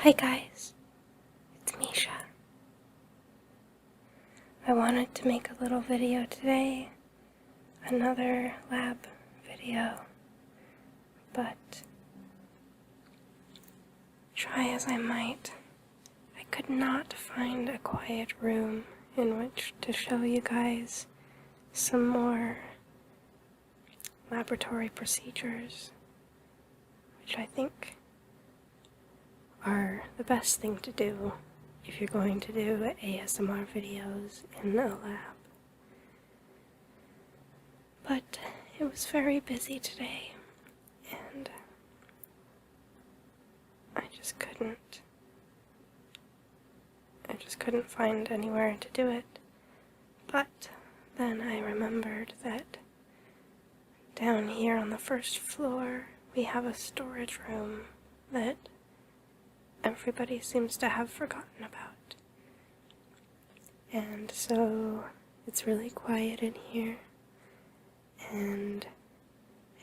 Hi guys, it's Misha. I wanted to make a little video today, another lab video, but try as I might, I could not find a quiet room in which to show you guys some more laboratory procedures, which I think are the best thing to do if you're going to do ASMR videos in a lab. But it was very busy today, and I just couldn't find anywhere to do it. But then I remembered that down here on the first floor we have a storage room that everybody seems to have forgotten about. And so it's really quiet in here, and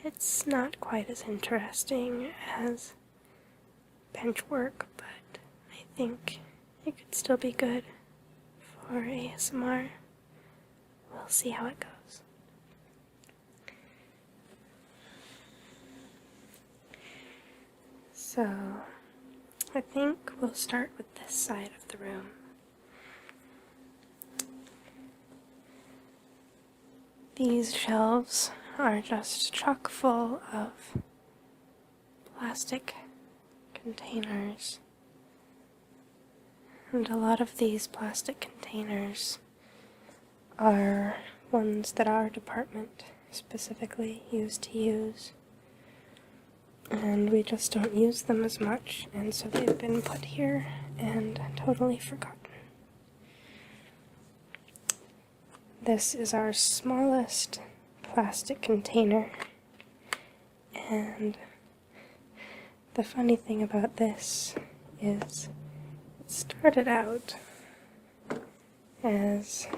it's not quite as interesting as bench work, but I think it could still be good for ASMR. We'll see how it goes. So I think we'll start with this side of the room. These shelves are just chock full of plastic containers. And a lot of these plastic containers are ones that our department specifically used to use. And we just don't use them as much, and so they've been put here and totally forgotten. This is our smallest plastic container, and the funny thing about this is it started out as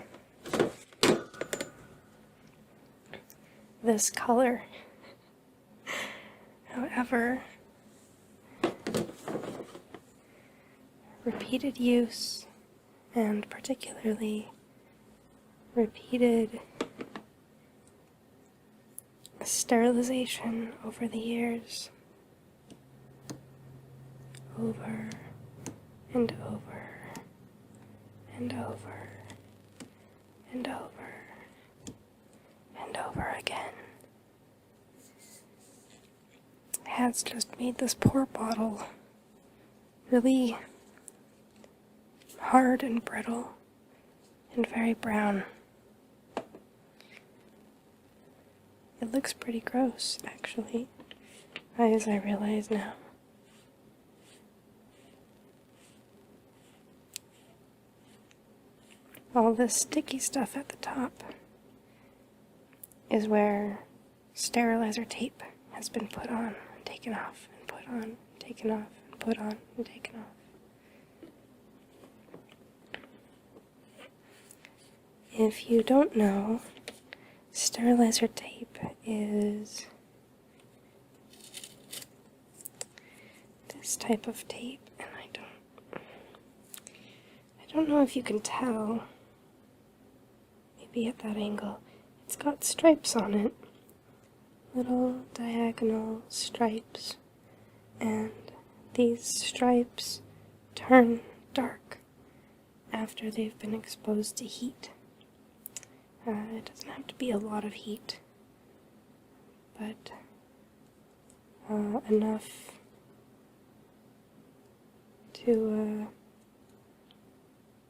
this color. However, repeated use, and particularly repeated sterilization over the years, over and over and over and over and over again, has just made this poor bottle really hard and brittle and very brown. It looks pretty gross, actually, as I realize now. All this sticky stuff at the top is where sterilizer tape has been put on, taken off, and put on, taken off, and put on, and taken off. If you don't know, sterilizer tape is this type of tape, and I don't know if you can tell, maybe at that angle. It's got stripes on it. Little diagonal stripes, and these stripes turn dark after they've been exposed to heat. It doesn't have to be a lot of heat, but enough to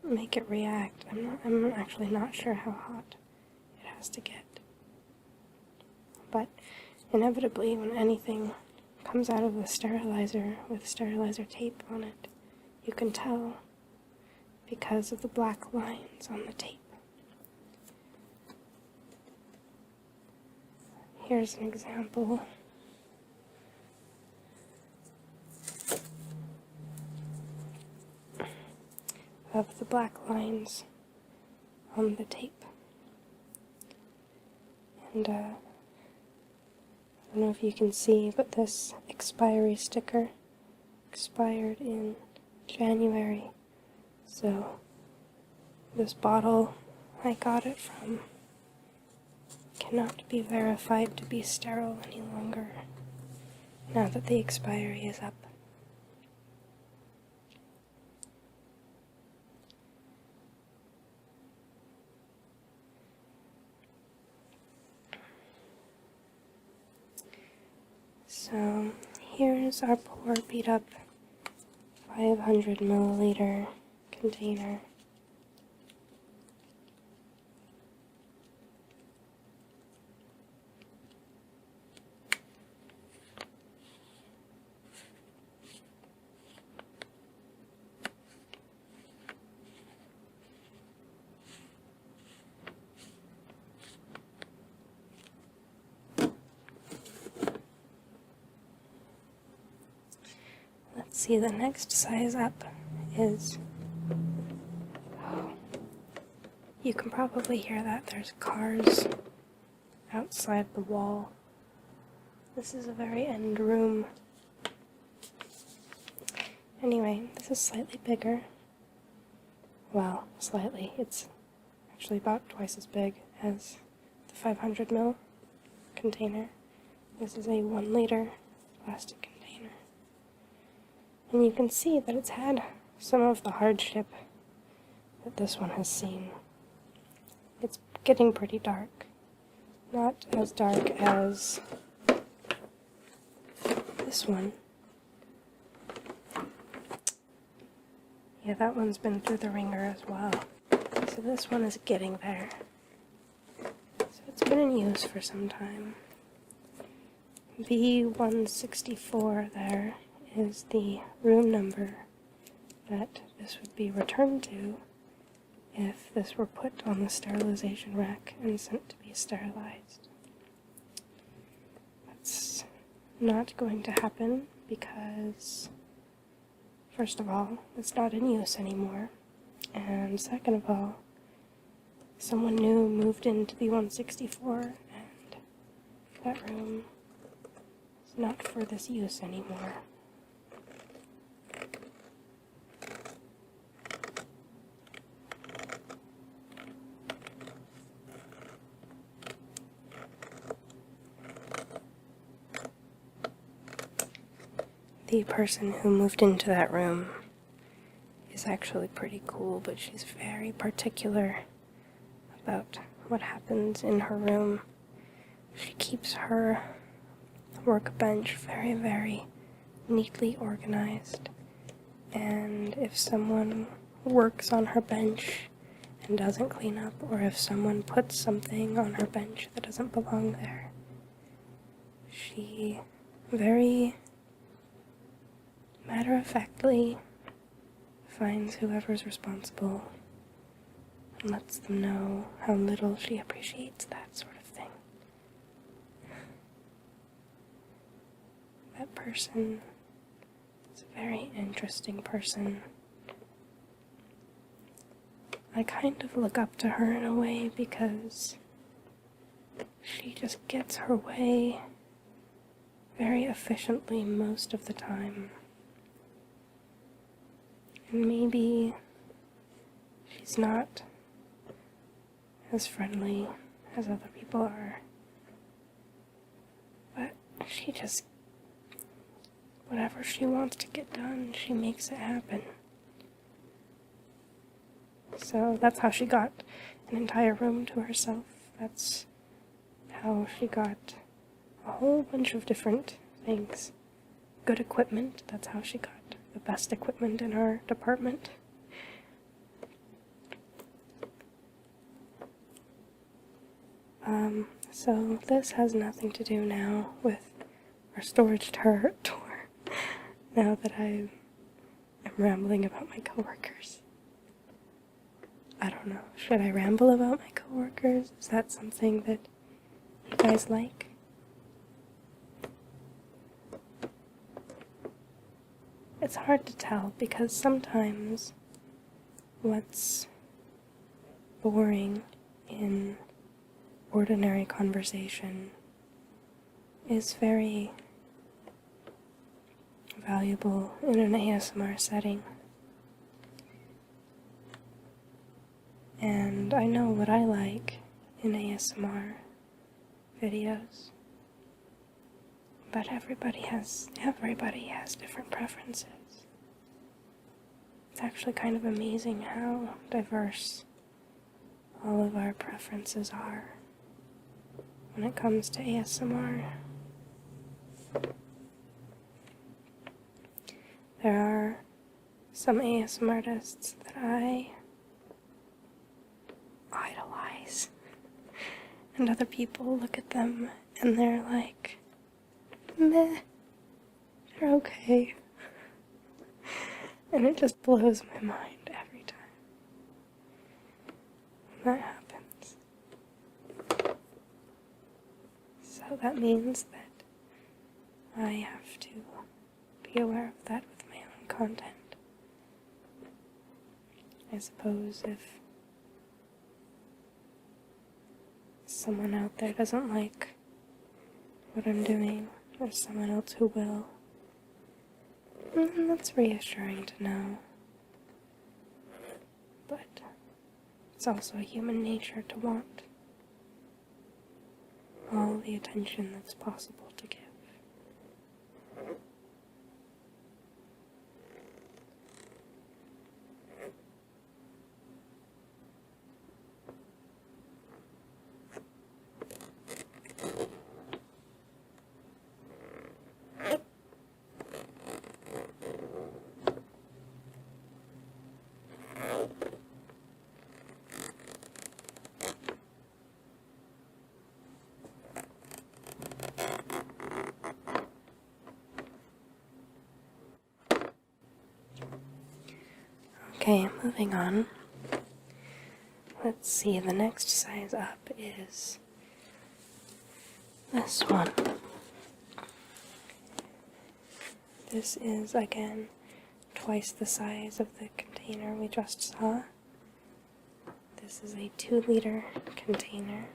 make it react. I'm actually not sure how hot it has to get. But inevitably, when anything comes out of the sterilizer with sterilizer tape on it, you can tell because of the black lines on the tape. Here's an example. Of the black lines on the tape. And I don't know if you can see, but this expiry sticker expired in January. So this bottle I got it from cannot be verified to be sterile any longer now that the expiry is up. So here's our poor beat up 500 milliliter container. Let's see, the next size up is, oh, you can probably hear that. There's cars outside the wall. This is a very end room. Anyway, this is slightly bigger. Well, slightly. It's actually about twice as big as the 500 ml container. This is a 1 liter plastic container. And you can see that it's had some of the hardship that this one has seen. It's getting pretty dark. Not as dark as this one. Yeah, that one's been through the ringer as well. So this one is getting there. So it's been in use for some time. B164 there is the room number that this would be returned to if this were put on the sterilization rack and sent to be sterilized. That's not going to happen because, first of all, it's not in use anymore, and second of all, someone new moved into B164 and that room is not for this use anymore. The person who moved into that room is actually pretty cool, but she's very particular about what happens in her room. She keeps her workbench very, very neatly organized, and if someone works on her bench and doesn't clean up, or if someone puts something on her bench that doesn't belong there, she very matter-of-factly finds whoever's responsible and lets them know how little she appreciates that sort of thing. That person is a very interesting person. I kind of look up to her in a way because she just gets her way very efficiently most of the time. And maybe she's not as friendly as other people are, but she just, whatever she wants to get done, she makes it happen. So that's how she got an entire room to herself. That's how she got a whole bunch of different things. Good equipment, that's how she got the best equipment in our department. So this has nothing to do now with our storage tour, now that I am rambling about my coworkers. I don't know, should I ramble about my coworkers? Is that something that you guys like? It's hard to tell because sometimes what's boring in ordinary conversation is very valuable in an ASMR setting. And I know what I like in ASMR videos. But everybody has different preferences. It's actually kind of amazing how diverse all of our preferences are when it comes to ASMR. There are some ASMR artists that I idolize, and other people look at them and they're like, meh, they're okay. And it just blows my mind every time when that happens. So that means that I have to be aware of that with my own content. I suppose if someone out there doesn't like what I'm doing, there's someone else who will. And that's reassuring to know. But it's also human nature to want all the attention that's possible to give. Okay, moving on. Let's see, the next size up is this one. This is, again, twice the size of the container we just saw. This is a 2-liter container.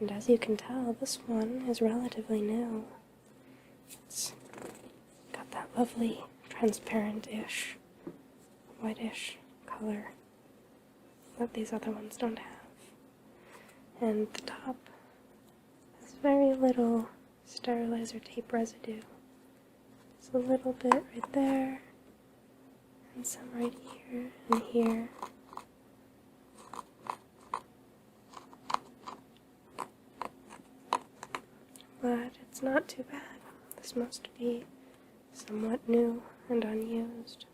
And as you can tell, this one is relatively new. It's got that lovely transparent-ish, whitish color that these other ones don't have. And the top has very little sterilizer tape residue. Just a little bit right there, and some right here and here. But it's not too bad. This must be somewhat new and unused.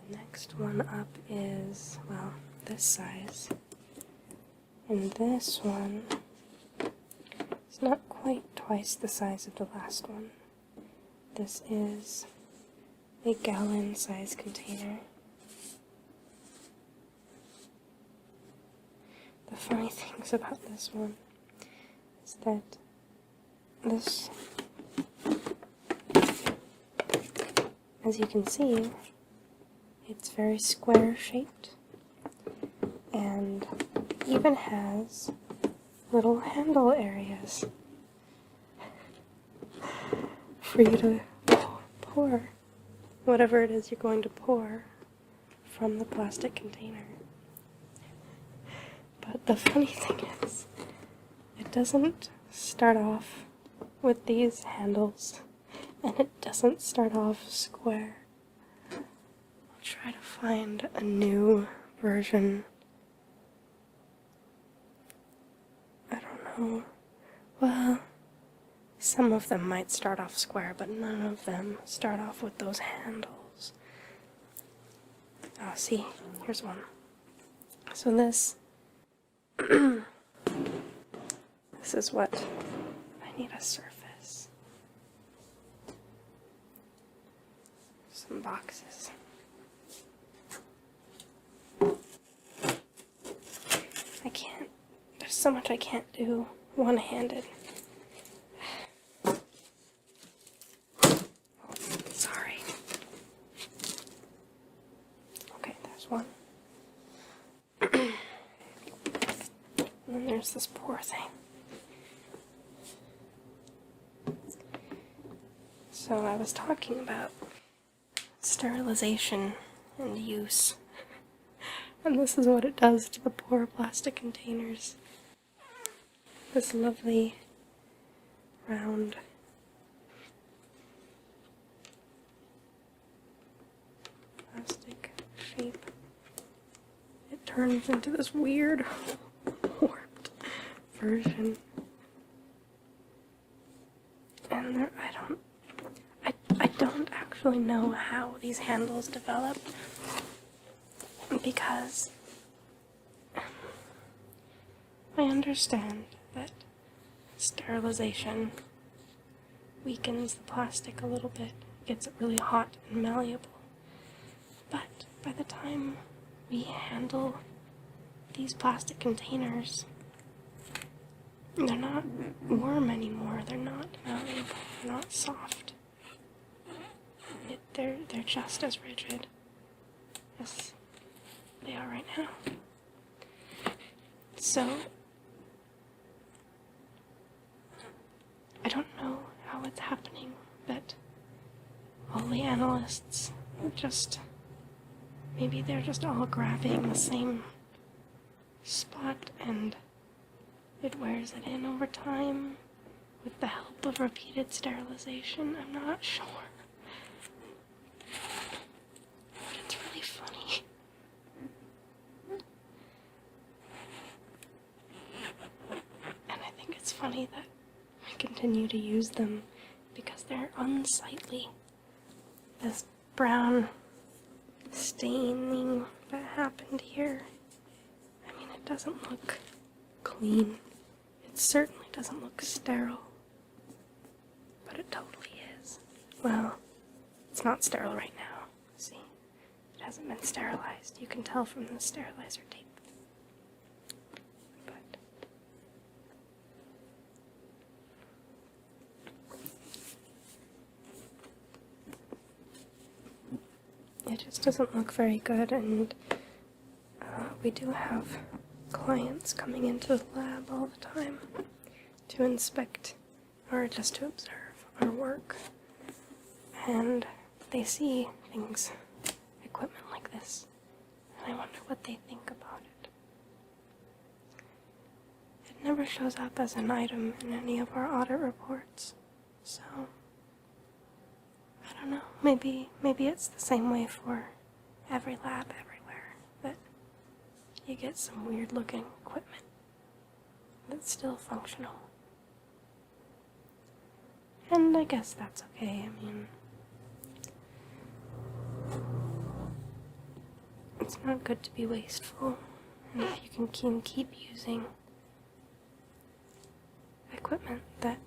The next one up is, well, this size. And this one is not quite twice the size of the last one. This is a gallon-size container. The funny things about this one is that this, as you can see, it's very square-shaped and even has little handle areas for you to pour whatever it is you're going to pour from the plastic container. But the funny thing is, it doesn't start off with these handles, and it doesn't start off square. I'll try to find a new version. I don't know. Well, some of them might start off square, but none of them start off with those handles. Oh, see, here's one. So this is what I need. A surface. Some boxes. There's so much I can't do one-handed. Sorry. Okay, there's one. And then there's there's this poor thing. So I was talking about sterilization and use, and this is what it does to the poor plastic containers. This lovely round plastic shape. It turns into this weird, warped version. And I don't actually know how these handles develop, because I understand that sterilization weakens the plastic a little bit, gets it really hot and malleable. But by the time we handle these plastic containers, they're not warm anymore, they're not malleable, they're not soft. They're just as rigid as they are right now. So, I don't know how it's happening, but all the analysts maybe they're just all grabbing the same spot and it wears it in over time with the help of repeated sterilization. I'm not sure. But it's really funny. And I think it's funny that we continue to use them because they're unsightly. This brown staining that happened here, I mean, it doesn't look clean. It certainly doesn't look sterile. But it totally is. Well, it's not sterile right now. See? It hasn't been sterilized. You can tell from the sterilizer tape. But it just doesn't look very good, and we do have clients coming into the lab all the time to inspect or just to observe our work, and they see things, equipment like this, and I wonder what they think about it. It never shows up as an item in any of our audit reports, so I don't know, maybe it's the same way for every lab everywhere, that you get some weird looking equipment that's still functional. And I guess that's okay. I mean, it's not good to be wasteful, and if you can keep using equipment that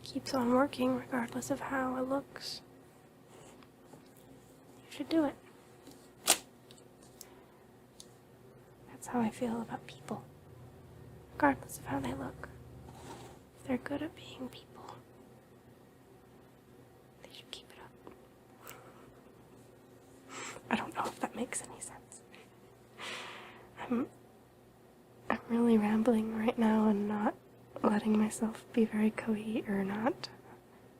keeps on working regardless of how it looks, you should do it. That's how I feel about people, regardless of how they look. If they're good at being people, they should keep it up. I don't know if that makes any sense. I'm really rambling right now and not letting myself be very or not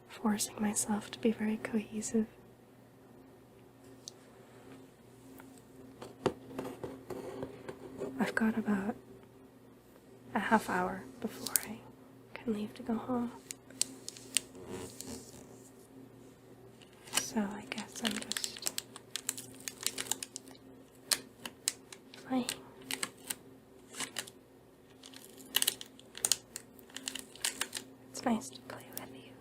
forcing myself to be very cohesive. I've got about a half hour before I can leave to go home. So I guess I'm just playing. It's nice to play with you.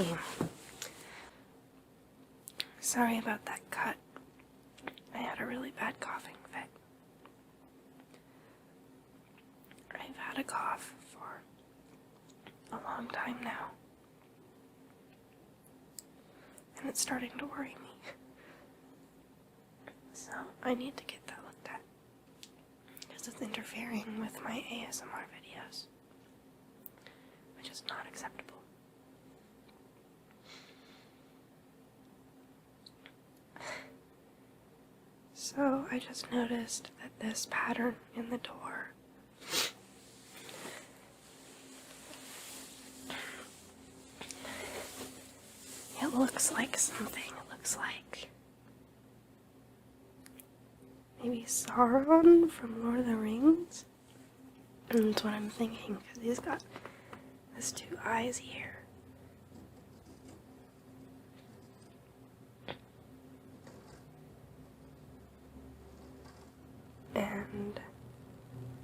see. Sorry about that cut. I had a really bad coughing fit. I've had a cough for a long time now. And it's starting to worry me. So I need to get that looked at. Because it's interfering with my ASMR videos. Which is not acceptable. So I just noticed that this pattern in the door it looks like something. It looks like maybe Sauron from Lord of the Rings. And that's what I'm thinking, because he's got his two eyes here. And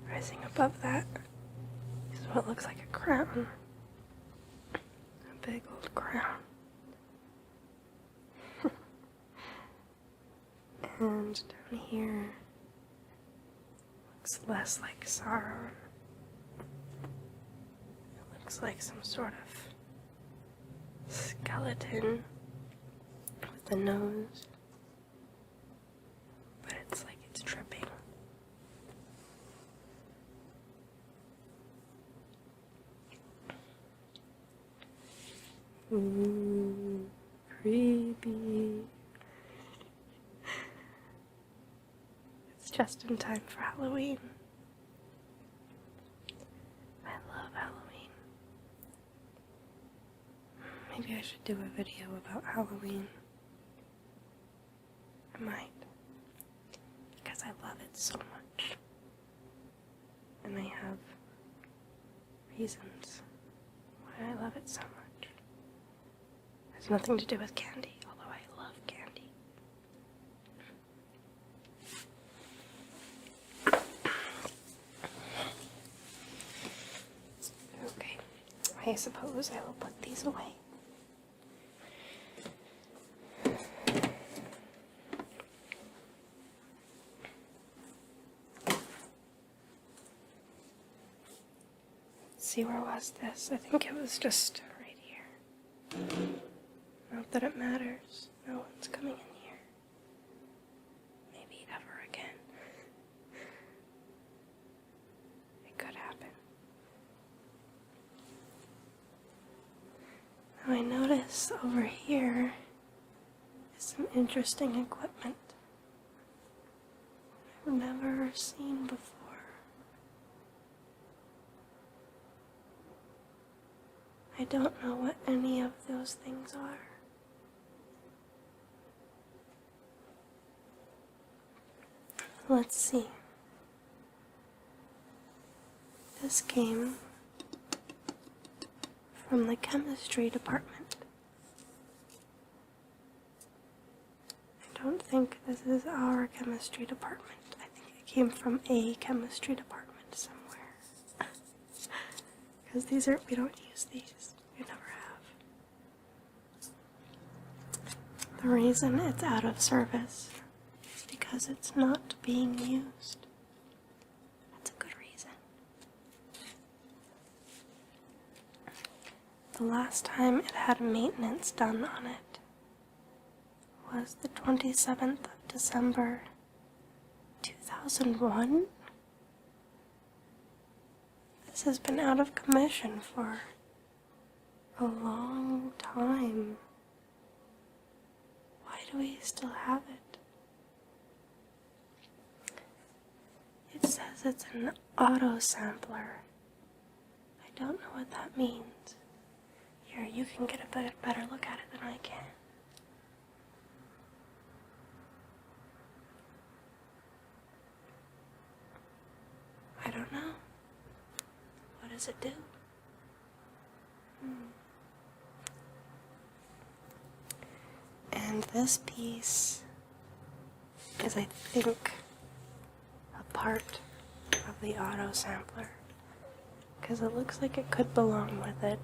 rising above that is what looks like a crown. A big old crown. And down here looks less like Sauron. It looks like some sort of skeleton with the nose. But it's like it's dripping. Ooh, creepy. It's just in time for Halloween. I love Halloween. Maybe I should do a video about Halloween. I might. Because I love it so much. And I have reasons why I love it so much. It has nothing to do with candy, although I love candy. Okay, I suppose I will put these away. Let's see, where was this? I think it was just right here. Not that it matters. No one's coming in here. Maybe ever again. It could happen. Now I notice over here is some interesting equipment I've never seen before. I don't know what any of those things are. Let's see. This came from the chemistry department. I don't think this is our chemistry department. I think it came from a chemistry department somewhere. Because we don't use these. We never have. The reason it's out of service is because it's not being used. That's a good reason. The last time it had maintenance done on it was the 27th of December, 2001. This has been out of commission for a long time. Why do we still have it? It says it's an auto sampler. I don't know what that means. Here, you can get a better look at it than I can. I don't know. What does it do? And this piece is, I think, a part of the auto sampler, because it looks like it could belong with it.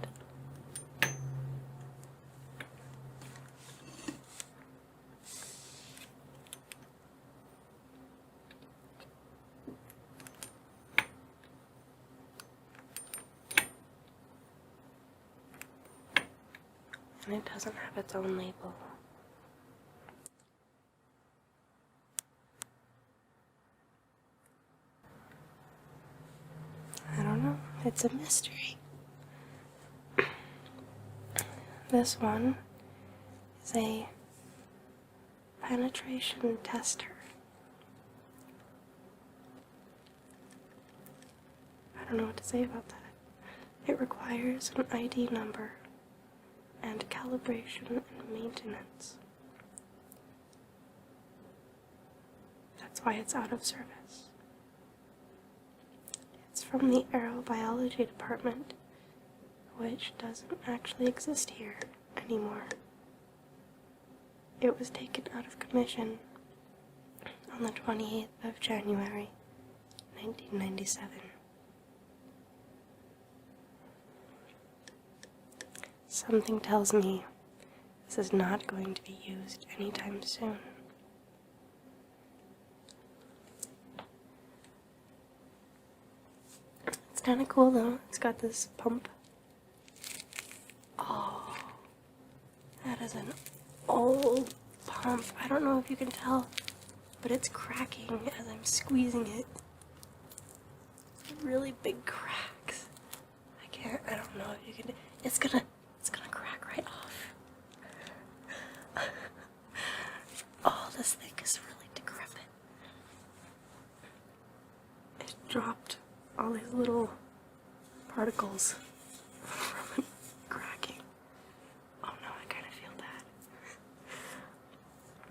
and it doesn't have its own label. I don't know, it's a mystery. This one is a penetration tester. I don't know what to say about that. It requires an ID number and calibration and maintenance. That's why it's out of service. It's from the aerobiology department, which doesn't actually exist here anymore. It was taken out of commission on the 28th of January, 1997. Something tells me this is not going to be used anytime soon. It's kind of cool though. It's got this pump. Oh, that is an old pump. I don't know if you can tell, but it's cracking as I'm squeezing it. Really big cracks. I don't know if you can, it's gonna crack right off. Oh, this thing is really decrepit. It dropped all these little particles from it cracking. Oh no, I kind of feel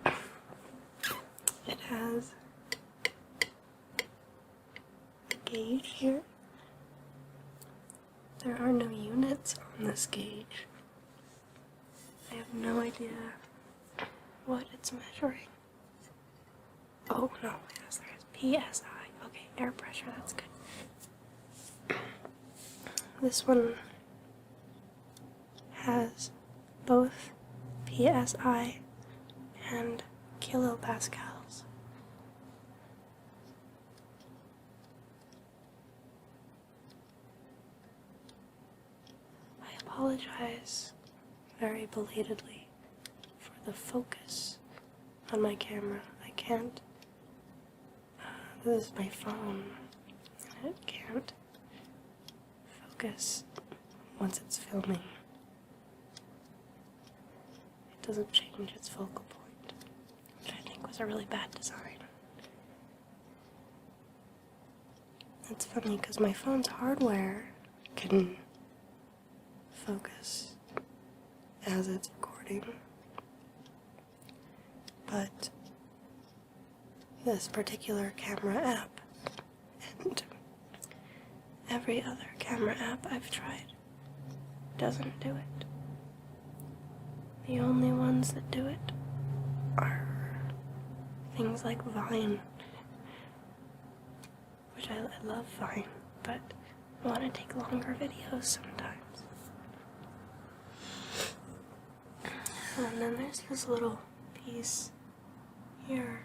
bad. It has a gauge here. There are no units on this gauge. I have no idea what it's measuring. Oh no, yes, there is PSI. Okay, air pressure, that's good. This one has both PSI and kilopascals. I apologize very belatedly for the focus on my camera. I can't, this is my phone, and it can't focus once it's filming. It doesn't change its focal point, which I think was a really bad design. It's funny because my phone's hardware can focus as it's recording, but this particular camera app and every other camera app I've tried doesn't do it. The only ones that do it are things like Vine, which I love Vine, but I want to take longer videos sometimes. And then there's this little piece here.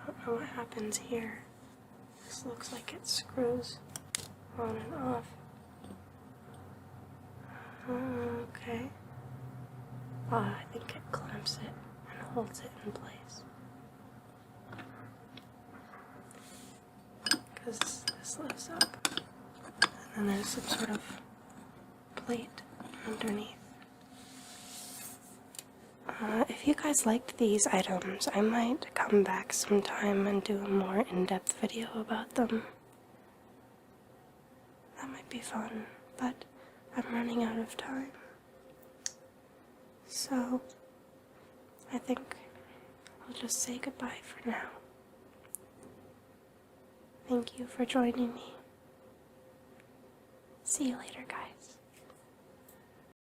I don't know what happens here. This looks like it screws on and off. Okay. I think it clamps it and holds it in place. Because this lifts up. And then there's some sort of plate underneath. If you guys liked these items, I might come back sometime and do a more in-depth video about them. That might be fun, but I'm running out of time. So, I think I'll just say goodbye for now. Thank you for joining me. See you later, guys.